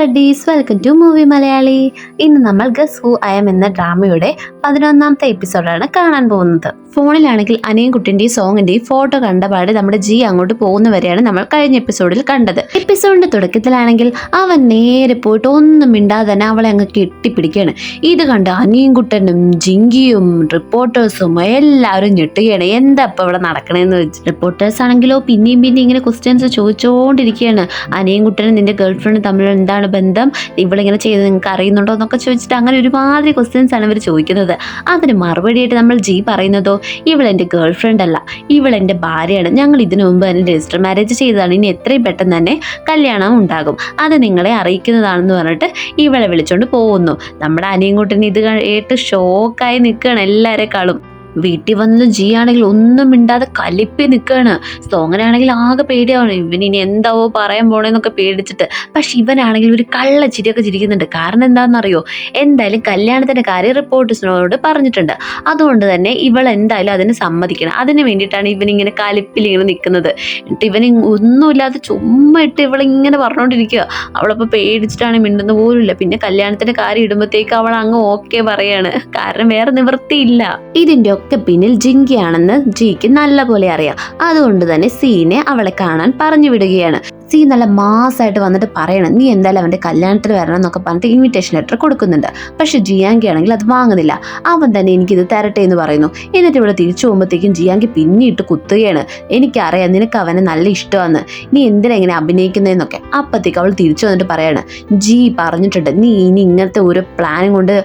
Buddies, welcome to movie Malayali. ഇന്ന് നമ്മൾ guess who I M എന്ന ഡ്രാമയുടെ 11ാമത്തെ എപ്പിസോഡാണ് കാണാൻ പോകുന്നത്. ഫോണിലാണെങ്കിൽ അനിയൻ കുട്ടിന്റെയും സോങ്ങിന്റെയും ഫോട്ടോ കണ്ടപാടെ നമ്മുടെ ജി അങ്ങോട്ട് പോകുന്നവരെയാണ് നമ്മൾ കഴിഞ്ഞ എപ്പിസോഡിൽ കണ്ടത്. എപ്പിസോഡിന്റെ തുടക്കത്തിലാണെങ്കിൽ അവൻ നേരെ പോയിട്ട് ഒന്നും മിണ്ടാതെ തന്നെ അവളെ അങ്ങ് കെട്ടിപ്പിടിക്കുകയാണ്. ഇത് കണ്ട് അനിയൻ കുട്ടനും ജിങ്കിയും റിപ്പോർട്ടേഴ്സും എല്ലാവരും ഞെട്ടുകയാണ്. എന്താ ഇപ്പൊ ഇവിടെ നടക്കണേന്ന് വെച്ച്. റിപ്പോർട്ടേഴ്സ് ആണെങ്കിലോ പിന്നെയും ഇങ്ങനെ ക്വസ്റ്റ്യൻസ് ചോദിച്ചുകൊണ്ടിരിക്കുകയാണ്. അനിയൻ കുട്ടനും നിന്റെ ഗേൾഫ്രണ്ട് തമ്മിൽ എന്താണ് ബന്ധം, ഇവളിങ്ങനെ ചെയ്ത് നിങ്ങൾക്ക് അറിയുന്നുണ്ടോ എന്നൊക്കെ ചോദിച്ചിട്ട് അങ്ങനെ ഒരുമാതിരി ക്വസ്റ്റ്യൻസ് ആണ് ഇവർ ചോദിക്കുന്നത്. അതിന് മറുപടിയായിട്ട് നമ്മൾ ജി പറയുന്നതോ, ഇവളെൻ്റെ ഗേൾ ഫ്രണ്ട് അല്ല, ഇവളെൻ്റെ ഭാര്യയാണ്, ഞങ്ങൾ ഇതിനു മുമ്പ് തന്നെ രജിസ്റ്റർ മാരേജ് ചെയ്തതാണ്, ഇനി എത്രയും പെട്ടെന്ന് തന്നെ കല്യാണം ഉണ്ടാകും, അത് നിങ്ങളെ അറിയിക്കുന്നതാണെന്ന് പറഞ്ഞിട്ട് ഇവളെ വിളിച്ചോണ്ട് പോകുന്നു. നമ്മുടെ അനിയൻകുട്ടൻ ഇത് കേട്ട് ഷോക്കായി നിൽക്കുകയാണ് എല്ലാവരെക്കാളും. വീട്ടിൽ വന്നത് ജി ആണെങ്കിൽ ഒന്നും മിണ്ടാതെ കലിപ്പി നിൽക്കുകയാണ്. സോങ്ങനാണെങ്കിൽ ആകെ പേടിയാവണം, ഇവനിനി എന്താവോ പറയാൻ പോണേന്നൊക്കെ പേടിച്ചിട്ട്. പക്ഷെ ഇവനാണെങ്കിൽ ഒരു കള്ള ചിരിയൊക്കെ ചിരിക്കുന്നുണ്ട്. കാരണം എന്താണെന്നറിയോ, എന്തായാലും കല്യാണത്തിൻ്റെ കാര്യം റിപ്പോർട്ടേഴ്സിനോട് പറഞ്ഞിട്ടുണ്ട്, അതുകൊണ്ട് തന്നെ ഇവൾ എന്തായാലും അതിന് സമ്മതിക്കണം. അതിന് വേണ്ടിയിട്ടാണ് ഇവനിങ്ങനെ കലിപ്പിൽ ഇങ്ങനെ നിൽക്കുന്നത്. എന്നിട്ട് ഇവന് ഒന്നുമില്ലാതെ ചുമ്മാ ഇട്ട് ഇവളിങ്ങനെ പറഞ്ഞുകൊണ്ടിരിക്കുക. അവളപ്പോൾ പേടിച്ചിട്ടാണ് മിണ്ടുന്ന പോലുമില്ല. പിന്നെ കല്യാണത്തിൻ്റെ കാര്യം ഇടുമ്പോഴത്തേക്ക് അവൾ അങ്ങ് ഓക്കെ പറയാണ്. കാരണം വേറെ നിവൃത്തിയില്ല. ഇതിൻ്റെ ഒക്കെ പിന്നിൽ ജിങ്കിയാണെന്ന് ജിക്ക് നല്ല പോലെ അറിയാം. അതുകൊണ്ട് തന്നെ സീനെ അവളെ കാണാൻ പറഞ്ഞു വിടുകയാണ്. സീ നല്ല മാസമായിട്ട് വന്നിട്ട് പറയണം, നീ എന്തായാലും അവൻ്റെ കല്യാണത്തിന് വരണം എന്നൊക്കെ പറഞ്ഞിട്ട് ഇൻവിറ്റേഷൻ ലെറ്റർ കൊടുക്കുന്നുണ്ട്. പക്ഷെ ജിയാങ്കി ആണെങ്കിൽ അത് വാങ്ങുന്നില്ല. അവൻ തന്നെ എനിക്കിത് തരട്ടെ എന്ന് പറയുന്നു. എന്നിട്ട് ഇവിടെ തിരിച്ചു പോകുമ്പോഴത്തേക്കും ജിയാങ്കി പിന്നിട്ട് കുത്തുകയാണ്. എനിക്കറിയാം നിനക്ക് അവനെ നല്ല ഇഷ്ടമാണ്, നീ എന്തിനാ ഇങ്ങനെ അഭിനയിക്കുന്നതെന്നൊക്കെ. അപ്പത്തേക്ക് അവൾ തിരിച്ചു വന്നിട്ട് പറയാണ്, ജി പറഞ്ഞിട്ടുണ്ട് നീ ഇനി ഇങ്ങനത്തെ ഒരു പ്ലാനും കൊണ്ട്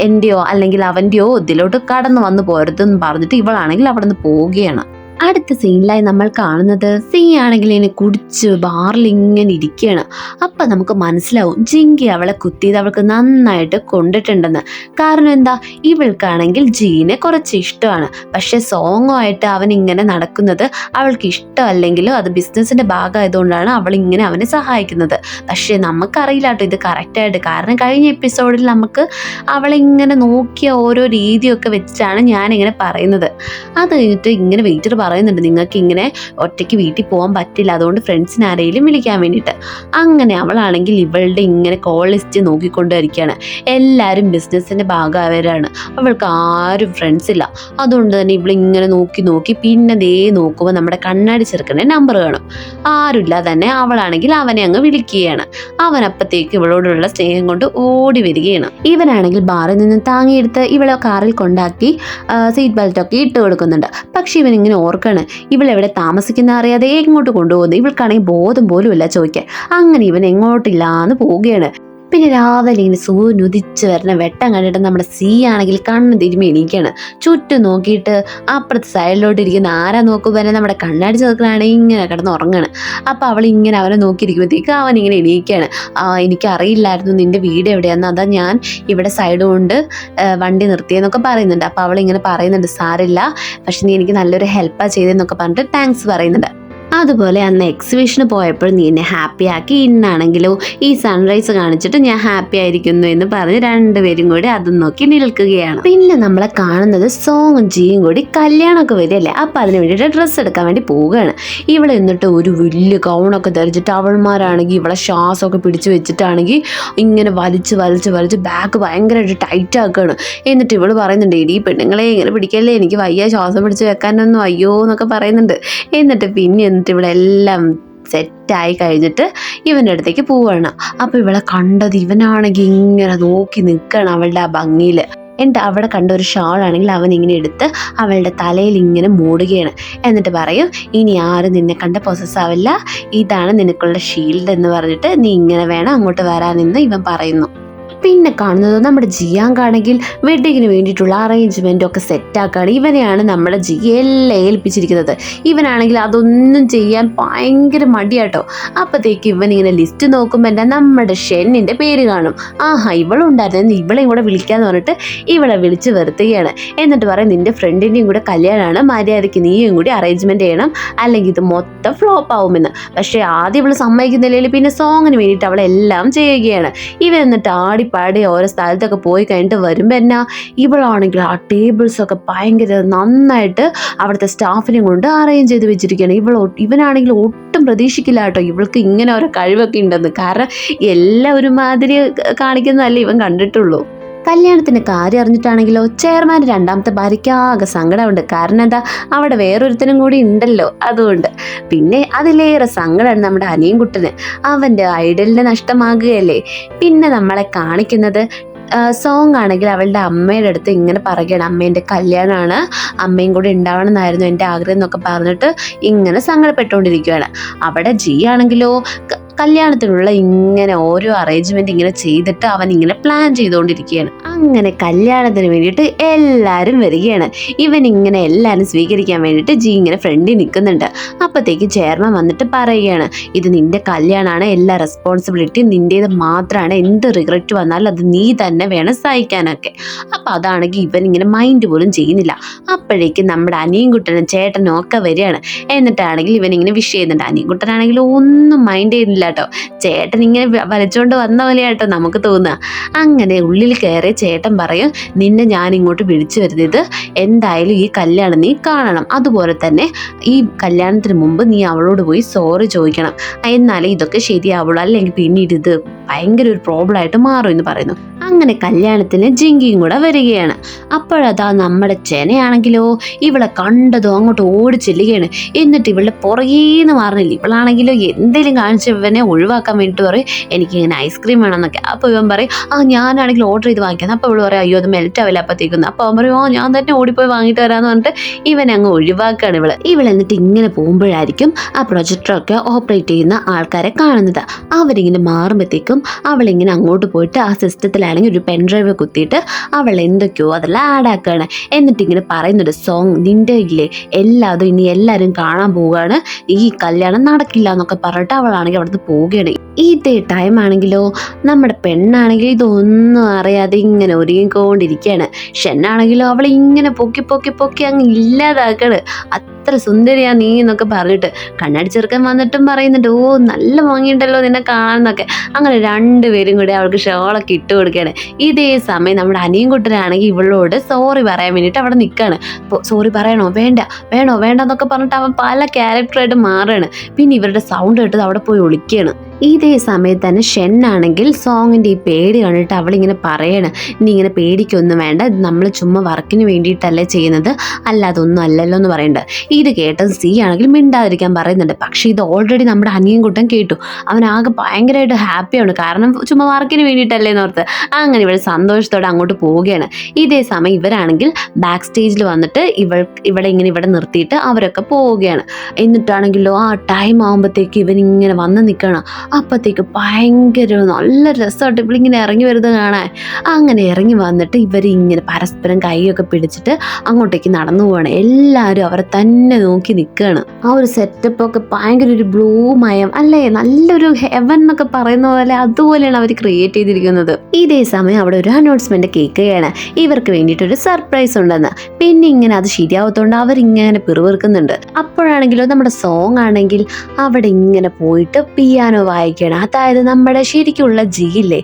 എൻ്റെയോ അല്ലെങ്കിൽ അവൻ്റെയോ ഇതിലോട്ട് കടന്നു വന്നു പോരുതെന്ന് പറഞ്ഞിട്ട് ഇവളാണെങ്കിൽ അവിടെ നിന്ന് പോവുകയാണ്. അടുത്ത സീനിലായി നമ്മൾ കാണുന്നത് സീ ആണെങ്കിൽ ഇങ്ങനെ കുടിച്ച് ബാറിൽ ഇങ്ങനെ ഇരിക്കുകയാണ്. അപ്പം നമുക്ക് മനസ്സിലാവും ജിങ്കി അവളെ കുത്തിയത് അവൾക്ക് നന്നായിട്ട് കൊണ്ടിട്ടുണ്ടെന്ന്. കാരണം എന്താ, ഇവൾക്കാണെങ്കിൽ ജീനെ കുറച്ച് ഇഷ്ടമാണ്. പക്ഷെ സോങ്ങുമായിട്ട് അവൻ ഇങ്ങനെ നടക്കുന്നത് അവൾക്ക് ഇഷ്ടമല്ലെങ്കിലും അത് ബിസിനസ്സിൻ്റെ ഭാഗമായതുകൊണ്ടാണ് അവൾ ഇങ്ങനെ അവനെ സഹായിക്കുന്നത്. പക്ഷെ നമുക്കറിയില്ല കേട്ടോ ഇത് കറക്റ്റായിട്ട്. കാരണം കഴിഞ്ഞ എപ്പിസോഡിൽ നമുക്ക് അവളെ ഇങ്ങനെ നോക്കിയ ഓരോ രീതിയൊക്കെ വെച്ചിട്ടാണ് ഞാനിങ്ങനെ പറയുന്നത്. അത് കഴിഞ്ഞിട്ട് ഇങ്ങനെ വെയിറ്റർ പറയുന്നുണ്ട്, നിങ്ങൾക്ക് ഇങ്ങനെ ഒറ്റയ്ക്ക് വീട്ടിൽ പോകാൻ പറ്റില്ല, അതുകൊണ്ട് ഫ്രണ്ട്സിന് ആരെങ്കിലും വിളിക്കാൻ വേണ്ടിയിട്ട്. അങ്ങനെ അവളാണെങ്കിൽ ഇവളുടെ ഇങ്ങനെ കോൾ ലിസ്റ്റ് നോക്കിക്കൊണ്ടിരിക്കുകയാണ്. എല്ലാവരും ബിസിനസ്സിൻ്റെ ഭാഗമായവരാണ്, അവൾക്ക് ആരും ഫ്രണ്ട്സ് ഇല്ല. അതുകൊണ്ട് തന്നെ ഇവളിങ്ങനെ നോക്കി പിന്നെ ദേ നോക്കുമ്പോൾ നമ്മുടെ കണ്ണാടി ചെറുക്കൻ്റെ നമ്പർ കാണും. ആരുമില്ല തന്നെ അവളാണെങ്കിൽ അവനെ അങ്ങ് വിളിക്കുകയാണ്. അവനപ്പത്തേക്ക് ഇവളോടുള്ള സ്നേഹം കൊണ്ട് ഓടി വരികയാണ്. ഇവനാണെങ്കിൽ ബാറിൽ നിന്ന് താങ്ങിയെടുത്ത് ഇവളെ കാറിൽ കൊണ്ടാക്കി സീറ്റ് ബെൽറ്റൊക്കെ ഇട്ട് കൊടുക്കുന്നുണ്ട്. പക്ഷെ ഇവൻ ഇങ്ങനെ ഓർക്കാണ്, ഇവളെവിടെ താമസിക്കുന്ന അറിയാതെ എങ്ങോട്ട് കൊണ്ടുപോകുന്നു, ഇവൾക്കാണെങ്കിൽ ബോധം പോലും ഇല്ല ചോദിക്കാൻ. അങ്ങനെ ഇവൻ എങ്ങോട്ടില്ലാന്ന് പോവുകയാണ്. പിന്നെ രാവിലെ ഇങ്ങനെ സൂര്യൻ ഉദിച്ച് വരുന്ന വെട്ടം കണ്ടിട്ട് നമ്മുടെ സീ ആണെങ്കിൽ കണ്ണ് തിരുമ്മി എണീക്കുകയാണ്. ചുറ്റും നോക്കിയിട്ട് അപ്പുറത്തെ സൈഡിലോട്ട് ഇരിക്കുന്ന ആരാ നോക്കുമ്പോൾ തന്നെ നമ്മുടെ കണ്ണാടി ചെറുക്കനാണെങ്കിൽ ഇങ്ങനെ കിടന്ന് ഉറങ്ങാണ്. അപ്പോൾ അവൾ ഇങ്ങനെ അവനെ നോക്കിയിരിക്കുമ്പോഴത്തേക്ക് അവൻ ഇങ്ങനെ എണീക്കുകയാണ്. എനിക്കറിയില്ലായിരുന്നു നിൻ്റെ വീട് എവിടെയാണെന്ന്, അതാ ഞാൻ ഇവിടെ സൈഡ് കൊണ്ട് വണ്ടി നിർത്തിയെന്നൊക്കെ പറയുന്നുണ്ട്. അപ്പോൾ അവൾ ഇങ്ങനെ പറയുന്നുണ്ട്, സാരില്ല, പക്ഷെ നീ എനിക്ക് നല്ലൊരു ഹെൽപ്പാണ് ചെയ്തതെന്നൊക്കെ പറഞ്ഞിട്ട് താങ്ക്സ് പറയുന്നുണ്ട്. അതുപോലെ അന്ന് എക്സിബിഷന് പോയപ്പോൾ നീ എന്നെ ഹാപ്പി ആക്കി, ഇന്നാണെങ്കിലോ ഈ സൺറൈസ് കാണിച്ചിട്ട് ഞാൻ ഹാപ്പി ആയിരിക്കുന്നു എന്ന് പറഞ്ഞ് രണ്ടുപേരും കൂടി അതും നോക്കി നിൽക്കുകയാണ്. പിന്നെ നമ്മളെ കാണുന്നത് സോങ്ങും ജിയും കൂടി കല്യാണമൊക്കെ വരികയല്ലേ. അപ്പം അതിന് വേണ്ടിയിട്ട് ഡ്രസ്സ് എടുക്കാൻ വേണ്ടി പോവുകയാണ്. ഇവിടെ എന്നിട്ട് ഒരു വലിയ ഗൗണൊക്കെ ധരിച്ചിട്ട് അവൾമാരാണെങ്കിൽ ഇവളെ ശ്വാസമൊക്കെ പിടിച്ച് വെച്ചിട്ടാണെങ്കിൽ ഇങ്ങനെ വലിച്ച് ബാഗ് ഭയങ്കരമായിട്ട് ടൈറ്റ് ആക്കുകയാണ്. എന്നിട്ട് ഇവള് പറയുന്നുണ്ട്, എടീ പെണ്ണുങ്ങളെ ഇങ്ങനെ പിടിക്കല്ലേ, എനിക്ക് വയ്യ, ശ്വാസം പിടിച്ച് വെക്കാനൊന്നും അയ്യോ എന്നൊക്കെ പറയുന്നുണ്ട്. എന്നിട്ട് പിന്നെ ഇവിടെ എല്ലാം സെറ്റായി കഴിഞ്ഞിട്ട് ഇവൻ്റെ അടുത്തേക്ക് പോവുകയാണ്. അപ്പോൾ ഇവളെ കണ്ടത് ഇവനാണെങ്കിൽ ഇങ്ങനെ നോക്കി നിൽക്കുകയാണ് അവളുടെ ആ ഭംഗിയിൽ. എന്നിട്ട് അവിടെ കണ്ട ഒരു ഷാളാണെങ്കിൽ അവൻ ഇങ്ങനെ എടുത്ത് അവളുടെ തലയിൽ ഇങ്ങനെ മൂടുകയാണ്. എന്നിട്ട് പറയും, ഇനി ആരും നിന്നെ കണ്ട പൊസസ് ആവില്ല, ഇതാണ് നിനക്കുള്ള ഷീൽഡ് എന്ന് പറഞ്ഞിട്ട് നീ ഇങ്ങനെ വേണം അങ്ങോട്ട് വരാനെന്ന് ഇവൻ പറയുന്നു. പിന്നെ കാണുന്നത് നമ്മുടെ ജിയാങ്കാണെങ്കിൽ വെഡിങ്ങിന് വേണ്ടിയിട്ടുള്ള അറേഞ്ച്മെൻ്റ് ഒക്കെ സെറ്റാക്കുകയാണ്. ഇവനെയാണ് നമ്മുടെ ജി എല്ലാം ഏൽപ്പിച്ചിരിക്കുന്നത്. ഇവനാണെങ്കിൽ അതൊന്നും ചെയ്യാൻ ഭയങ്കര മടിയാട്ടോ. അപ്പോഴത്തേക്ക് ഇവനിങ്ങനെ ലിസ്റ്റ് നോക്കുമ്പോൾ എന്താ നമ്മുടെ ഷെന്നിൻ്റെ പേര് കാണും. ആഹാ ഇവളുണ്ടായിരുന്നു, ഇവളെയും കൂടെ വിളിക്കാന്ന് പറഞ്ഞിട്ട് ഇവളെ വിളിച്ച് വരുത്തുകയാണ്. എന്നിട്ട് പറയും, നിൻ്റെ ഫ്രണ്ടിൻ്റെയും കൂടെ കല്യാണമാണ്, മര്യാദയ്ക്ക് നീയും കൂടി അറേഞ്ച്മെൻറ്റ് ചെയ്യണം, അല്ലെങ്കിൽ ഇത് മൊത്തം ഫ്ലോപ്പ് ആവുമെന്ന്. പക്ഷേ ആദ്യം ഇവൾ സമ്മതിക്കുന്നില്ലെങ്കിൽ പിന്നെ സോങ്ങിന് വേണ്ടിയിട്ട് അവളെല്ലാം ചെയ്യുകയാണ്. ഇവൻ എന്നിട്ട് പാടി ഓരോ സ്ഥലത്തൊക്കെ പോയി കഴിഞ്ഞിട്ട് വരുമ്പോൾ എന്നാ ഇവളാണെങ്കിൽ ആ ടേബിൾസൊക്കെ ഭയങ്കര നന്നായിട്ട് അവിടുത്തെ സ്റ്റാഫിനെ കൊണ്ട് അറേഞ്ച് ചെയ്ത് വെച്ചിരിക്കുകയാണ്. ഇവനാണെങ്കിൽ ഒട്ടും പ്രതീക്ഷിക്കില്ല കേട്ടോ ഇവൾക്ക് ഇങ്ങനെ ഓരോ കഴിവൊക്കെ ഉണ്ടെന്ന്. കാരണം എല്ലാം ഒരുമാതിരി കാണിക്കുന്നതല്ലേ ഇവൻ കണ്ടിട്ടുള്ളൂ. കല്യാണത്തിൻ്റെ കാര്യം അറിഞ്ഞിട്ടാണെങ്കിലോ ചെയർമാൻ രണ്ടാമത്തെ ഭാര്യയ്ക്ക് ആകെ സങ്കടമുണ്ട്. കാരണം എന്താ, അവിടെ വേറൊരുത്തനും കൂടി ഉണ്ടല്ലോ, അതുകൊണ്ട്. പിന്നെ അതിലേറെ സങ്കടമാണ് നമ്മുടെ അനിയൻകുട്ടന്. അവൻ്റെ ഐഡലിനെ നഷ്ടമാകുകയല്ലേ. പിന്നെ നമ്മളെ കാണിക്കുന്നത് സോങ് ആണെങ്കിൽ അവളുടെ അമ്മയുടെ അടുത്ത് ഇങ്ങനെ പറയുകയാണ്, അമ്മേൻ്റെ കല്യാണമാണ്, അമ്മയും കൂടെ ഉണ്ടാവണം എന്നായിരുന്നു എൻ്റെ ആഗ്രഹം എന്നൊക്കെ പറഞ്ഞിട്ട് ഇങ്ങനെ സങ്കടപ്പെട്ടുകൊണ്ടിരിക്കുകയാണ്. അവിടെ ജി ആണെങ്കിലോ കല്യാണത്തിനുള്ള ഇങ്ങനെ ഓരോ അറേഞ്ച്മെന്റ് ഇങ്ങനെ ചെയ്തിട്ട് അവൻ ഇങ്ങനെ പ്ലാൻ ചെയ്തുകൊണ്ടിരിക്കുകയാണ്. അങ്ങനെ കല്യാണത്തിന് വേണ്ടിയിട്ട് എല്ലാവരും വരികയാണ്. ഇവൻ ഇങ്ങനെ എല്ലാവരും സ്വീകരിക്കാൻ വേണ്ടിയിട്ട് ജി ഇങ്ങനെ ഫ്രണ്ടിൽ നിൽക്കുന്നുണ്ട്. അപ്പോഴത്തേക്ക് ചെയർമാൻ വന്നിട്ട് പറയുകയാണ്, ഇത് നിന്റെ കല്യാണമാണ്, എല്ലാ റെസ്പോൺസിബിലിറ്റിയും നിൻ്റേത് മാത്രമാണ്, എന്ത് റിഗ്രറ്റ് വന്നാലും അത് നീ തന്നെ വേണം സഹിക്കാനൊക്കെ. അപ്പം അതാണെങ്കിൽ ഇവൻ ഇങ്ങനെ മൈൻഡ് പോലും ചെയ്യുന്നില്ല. അപ്പോഴേക്കും നമ്മുടെ അനിയൻകുട്ടനും ചേട്ടനും ഒക്കെ വരികയാണ്. എന്നിട്ടാണെങ്കിൽ ഇവൻ ഇങ്ങനെ വിഷ് ചെയ്യുന്നുണ്ട്. അനിയൻകുട്ടനാണെങ്കിൽ ഒന്നും മൈൻഡ് ചെയ്യുന്നില്ല കേട്ടോ. ചേട്ടൻ ഇങ്ങനെ വലിച്ചുകൊണ്ട് വന്ന പോലെയാട്ടോ നമുക്ക് തോന്നുക. അങ്ങനെ ഉള്ളിൽ കയറി ചേട്ടൻ പറയും, നിന്നെ ഞാൻ ഇങ്ങോട്ട് വിളിച്ചു വരുന്നത് എന്തായാലും ഈ കല്യാണം നീ കാണണം, അതുപോലെ തന്നെ ഈ കല്യാണത്തിന് മുമ്പ് നീ അവളോട് പോയി സോറി ചോദിക്കണം, എന്നാലേ ഇതൊക്കെ ശരിയാവുള്ളൂ, അല്ലെങ്കിൽ പിന്നീട് ഇത് ഭയങ്കര ഒരു പ്രോബ്ലം ആയിട്ട് മാറും എന്ന് പറയുന്നു. അങ്ങനെ കല്യാണത്തിന് ജിങ്കിയും കൂടെ വരികയാണ്. അപ്പോഴതാ നമ്മുടെ ചെനയാണെങ്കിലോ ഇവളെ കണ്ടതോ അങ്ങോട്ട് ഓടി ചെല്ലുകയാണ്. എന്നിട്ട് ഇവളുടെ പുറകേന്ന് മാറുന്നില്ല. ഇവളാണെങ്കിലോ എന്തെങ്കിലും കാണിച്ച് ഇവനെ ഒഴിവാക്കാൻ വേണ്ടിയിട്ട് പറയും, എനിക്കിങ്ങനെ ഐസ്ക്രീം വേണമെന്നൊക്കെ. അപ്പോൾ ഇവൻ പറയും, ഞാനാണെങ്കിൽ ഓർഡർ ചെയ്ത് വാങ്ങിക്കുന്നത്. അപ്പോൾ ഇവൾ പറയും, അയ്യോ അത് മെൽറ്റ് ആവില്ല അപ്പോഴത്തേക്കുന്നു. അപ്പോൾ അവൻ പറയും, ഞാൻ തന്നെ ഓടിപ്പോയി വാങ്ങിയിട്ട് വരാമെന്ന് പറഞ്ഞിട്ട് ഇവനെ അങ്ങ് ഒഴിവാക്കുകയാണ് ഇവൾ. എന്നിട്ട് ഇങ്ങനെ പോകുമ്പോഴായിരിക്കും ആ പ്രൊജക്ടറൊക്കെ ഓപ്പറേറ്റ് ചെയ്യുന്ന ആൾക്കാരെ കാണുന്നത്. അവരിങ്ങനെ മാറുമ്പോഴത്തേക്കും അവളിങ്ങനെ അങ്ങോട്ട് പോയിട്ട് ആ സിസ്റ്റത്തിലാണെങ്കിൽ ഒരു പെൻഡ്രൈവ് കുത്തിയിട്ട് അവൾ എന്തൊക്കെയോ അതെല്ലാം ആഡാക്കുകയാണ്. എന്നിട്ട് ഇങ്ങനെ പറയുന്നുണ്ട്, സോങ് നിൻ്റെ ഇല്ലേ എല്ലാതും ഇനി എല്ലാവരും കാണാൻ പോവുകയാണ്, ഈ കല്യാണം നടക്കില്ല എന്നൊക്കെ പറഞ്ഞിട്ട് അവളാണെങ്കിൽ അവിടുന്ന് പോവുകയാണ്. ഇതേ ടൈം ആണെങ്കിലോ നമ്മുടെ പെണ്ണാണെങ്കിൽ ഇതൊന്നും അറിയാതെ ഇങ്ങനെ ഒരുങ്ങിക്കൊണ്ടിരിക്കുകയാണ്. ഷെന്നാണെങ്കിലോ അവളെ ഇങ്ങനെ പൊക്കി പൊക്കി പൊക്കി അങ്ങ് ഇല്ലാതാക്കാണ്. അത്ര സുന്ദരിയാ നീ എന്നൊക്കെ പറഞ്ഞിട്ട് കണ്ണാടി ചെറുക്കൻ വന്നിട്ടും പറയുന്നുണ്ട്, ഓ നല്ല ഭംഗിയുണ്ടല്ലോ നിന്നെ കാണാന്നൊക്കെ. അങ്ങനെ രണ്ടുപേരും കൂടി അവൾക്ക് ഷോളൊക്കെ ഇട്ട് കൊടുക്കുകയാണ്. ഇതേ സമയം നമ്മുടെ അനിയൻകുട്ടനാണെങ്കിൽ ഇവളോട് സോറി പറയാൻ വേണ്ടിയിട്ട് അവിടെ നിൽക്കുകയാണ്. സോറി പറയണോ വേണ്ട വേണോ വേണ്ട എന്നൊക്കെ പറഞ്ഞിട്ട് അവൻ പല ക്യാരക്ടറായിട്ട് മാറുകയാണ്. പിന്നെ ഇവരുടെ സൗണ്ട് കേട്ടത് അവിടെ പോയി ഒളിക്കുകയാണ്. ഇതേ സമയത്ത് തന്നെ ഷെന്നാണെങ്കിൽ സോങ്ങിൻ്റെ ഈ പേടി കണ്ടിട്ട് അവളിങ്ങനെ പറയണം, നീ ഇങ്ങനെ പേടിക്കൊന്നും വേണ്ട, ഇത് നമ്മൾ ചുമ്മാ വർക്കിന് വേണ്ടിയിട്ടല്ലേ ചെയ്യുന്നത്, അല്ലാതൊന്നും അല്ലല്ലോ എന്ന് പറയുന്നുണ്ട്. ഇത് കേട്ടത് സി ആണെങ്കിൽ മിണ്ടാതിരിക്കാൻ പറയുന്നുണ്ട്. പക്ഷേ ഇത് ഓൾറെഡി നമ്മുടെ അനിയൻകുട്ടൻ കേട്ടു. അവനാകെ ഭയങ്കരമായിട്ട് ഹാപ്പിയാണ്, കാരണം ചുമ്മാ വർക്കിന് വേണ്ടിയിട്ടല്ലേ എന്നോർത്ത്. അങ്ങനെ ഇവൾ സന്തോഷത്തോടെ അങ്ങോട്ട് പോവുകയാണ്. ഇതേ സമയം ഇവരാണെങ്കിൽ ബാക്ക് സ്റ്റേജിൽ വന്നിട്ട് ഇവിടെ ഇവിടെ നിർത്തിയിട്ട് അവരൊക്കെ പോവുകയാണ്. എന്നിട്ടാണെങ്കിലോ ആ ടൈം ആകുമ്പോഴത്തേക്ക് ഇവനിങ്ങനെ വന്ന് നിൽക്കണം. അപ്പോഴത്തേക്ക് ഭയങ്കര നല്ല രസമായിട്ട് ഇവളിങ്ങനെ ഇറങ്ങി വരുന്നത് കാണാൻ. അങ്ങനെ ഇറങ്ങി വന്നിട്ട് ഇവരിങ്ങനെ പരസ്പരം കൈയൊക്കെ പിടിച്ചിട്ട് അങ്ങോട്ടേക്ക് നടന്നു പോവാണ്. എല്ലാവരും അവരെ തന്നെ നോക്കി നിൽക്കുകയാണ്. ആ ഒരു സെറ്റപ്പൊക്കെ ഭയങ്കര ഒരു ബ്ലൂ മയം അല്ലേ, നല്ലൊരു ഹെവൻ എന്നൊക്കെ പറയുന്ന പോലെ അതുപോലെയാണ് അവർ ക്രിയേറ്റ് ചെയ്തിരിക്കുന്നത്. ഇതേ സമയം അവിടെ ഒരു അനൗൺസ്മെന്റ് കേൾക്കുകയാണ്, ഇവർക്ക് വേണ്ടിയിട്ടൊരു സർപ്രൈസ് ഉണ്ടെന്ന്. പിന്നെ ഇങ്ങനെ അത് ശരിയാവത്തോണ്ട് അവരിങ്ങനെ പിറുവിറുക്കുന്നുണ്ട്. അപ്പോഴാണെങ്കിലോ നമ്മുടെ സോങ് ആണെങ്കിൽ അവിടെ ഇങ്ങനെ പോയിട്ട് പിയാനോ വായിക്കണം. അതായത് നമ്മുടെ ശരിക്കുള്ള ജിയില്ലേ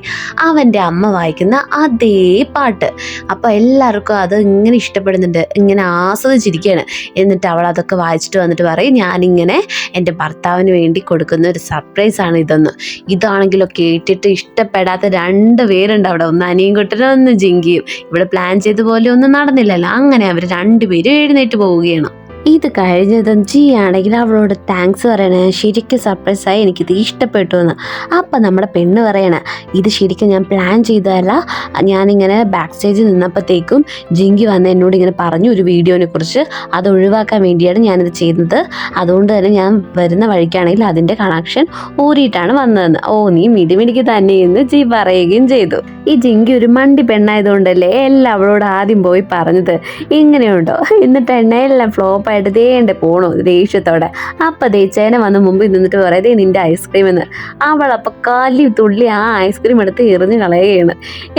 അവൻ്റെ അമ്മ വായിക്കുന്ന അതേ പാട്ട്. അപ്പോൾ എല്ലാവർക്കും അത് ഇങ്ങനെ ഇഷ്ടപ്പെടുന്നുണ്ട്, ഇങ്ങനെ ആസ്വദിച്ചിരിക്കുകയാണ്. എന്നിട്ട് അവൾ അതൊക്കെ വായിച്ചിട്ട് വന്നിട്ട് പറയും, ഞാനിങ്ങനെ എൻ്റെ ഭർത്താവിന് വേണ്ടി കൊടുക്കുന്ന ഒരു സർപ്രൈസാണ് ഇതെന്ന്. ഇതാണെങ്കിലോ കേട്ടിട്ട് ഇഷ്ടപ്പെടാത്ത രണ്ട് പേരുണ്ട് അവിടെ, ഒന്ന് അനിയൻകുട്ടനും ഒന്ന് ജിങ്കിയും. ഇവിടെ പ്ലാൻ ചെയ്ത പോലെ ഒന്നും നടന്നില്ലല്ലോ. അങ്ങനെ അവർ രണ്ടുപേരും എഴുന്നേറ്റ് പോവുകയാണ്. ഇത് കഴിഞ്ഞതും ജി ആണെങ്കിൽ അവളോട് താങ്ക്സ് പറയണേ, ശരിക്കും സർപ്രൈസായി, എനിക്കിത് ഇഷ്ടപ്പെട്ടു എന്ന്. അപ്പം നമ്മുടെ പെണ്ണ് പറയണ, ഇത് ശരിക്കും ഞാൻ പ്ലാൻ ചെയ്തതല്ല, ഞാനിങ്ങനെ ബാക്ക് സ്റ്റേജിൽ നിന്നപ്പോഴത്തേക്കും ജിങ്കി വന്ന് എന്നോട് ഇങ്ങനെ പറഞ്ഞു ഒരു വീഡിയോനെ കുറിച്ച്, അത് ഒഴിവാക്കാൻ വേണ്ടിയാണ് ഞാനിത് ചെയ്യുന്നത്, അതുകൊണ്ട് തന്നെ ഞാൻ വരുന്ന വഴിക്കാണെങ്കിൽ അതിൻ്റെ കണക്ഷൻ ഊരിയിട്ടാണ് വന്നതെന്ന്. ഓ നീ മിടിമിടിക്ക് തന്നെ എന്ന് ജി പറയുകയും ചെയ്തു. ഈ ജിങ്കി ഒരു മണ്ടി പെണ്ണായതുകൊണ്ടല്ലേ എല്ലാം അവളോട് ആദ്യം പോയി പറഞ്ഞത്. ഇങ്ങനെയുണ്ടോ? എന്നിട്ട് എണ്ണയെല്ലാം ഫ്ലോപ്പ് ആയിട്ട് ദേണ്ട പോണു ദേഷ്യത്തോടെ. അപ്പം ചേന വന്ന് മുമ്പിൽ നിന്നിട്ട് പറയാം, ദേ നിന്റെ ഐസ്ക്രീം എന്ന്. അവളപ്പം കാലി തുള്ളി ആ ഐസ്ക്രീം എടുത്ത് എറിഞ്ഞ് കളയുകയാണ്.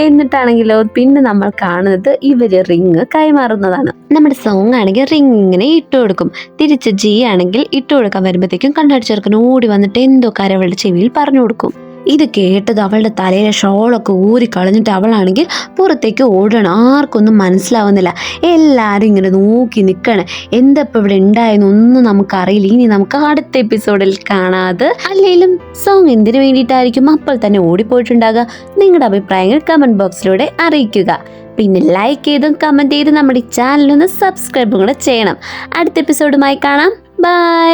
എന്നിട്ടാണെങ്കിലോ പിന്നെ നമ്മൾ കാണുന്നത് ഇവര് റിങ് കൈമാറുന്നതാണ്. നമ്മുടെ സോങ് ആണെങ്കിൽ റിങ് ഇങ്ങനെ ഇട്ട് കൊടുക്കും. തിരിച്ച് ജി ആണെങ്കിൽ ഇട്ട് കൊടുക്കാൻ വരുമ്പോഴത്തേക്കും കണ്ണടിച്ചെറുക്കൻ ഓടി വന്നിട്ട് എന്തോ കാര്യം അവളുടെ ചെവിയിൽ പറഞ്ഞു കൊടുക്കും. ഇത് കേട്ടത് അവളുടെ തലയിലെ ഷോളൊക്കെ ഊരി കളഞ്ഞിട്ട് അവളാണെങ്കിൽ പുറത്തേക്ക് ഓടണം. ആർക്കൊന്നും മനസ്സിലാവുന്നില്ല. എല്ലാവരും ഇങ്ങനെ നോക്കി നിൽക്കണം. എന്താ ഇപ്പം ഇവിടെ ഉണ്ടായെന്ന് ഒന്നും നമുക്കറിയില്ല. ഇനി നമുക്ക് അടുത്ത എപ്പിസോഡിൽ കാണാതെ. അല്ലെങ്കിലും സോങ് എന്തിനു വേണ്ടിയിട്ടായിരിക്കും അപ്പോൾ തന്നെ ഓടിപ്പോയിട്ടുണ്ടാകുക? നിങ്ങളുടെ അഭിപ്രായങ്ങൾ കമന്റ് ബോക്സിലൂടെ അറിയിക്കുക. പിന്നെ ലൈക്ക് ചെയ്തും കമന്റ് ചെയ്തും നമ്മുടെ ചാനലൊന്ന് സബ്സ്ക്രൈബും കൂടെ ചെയ്യണം. അടുത്ത എപ്പിസോഡുമായി കാണാം. ബൈ.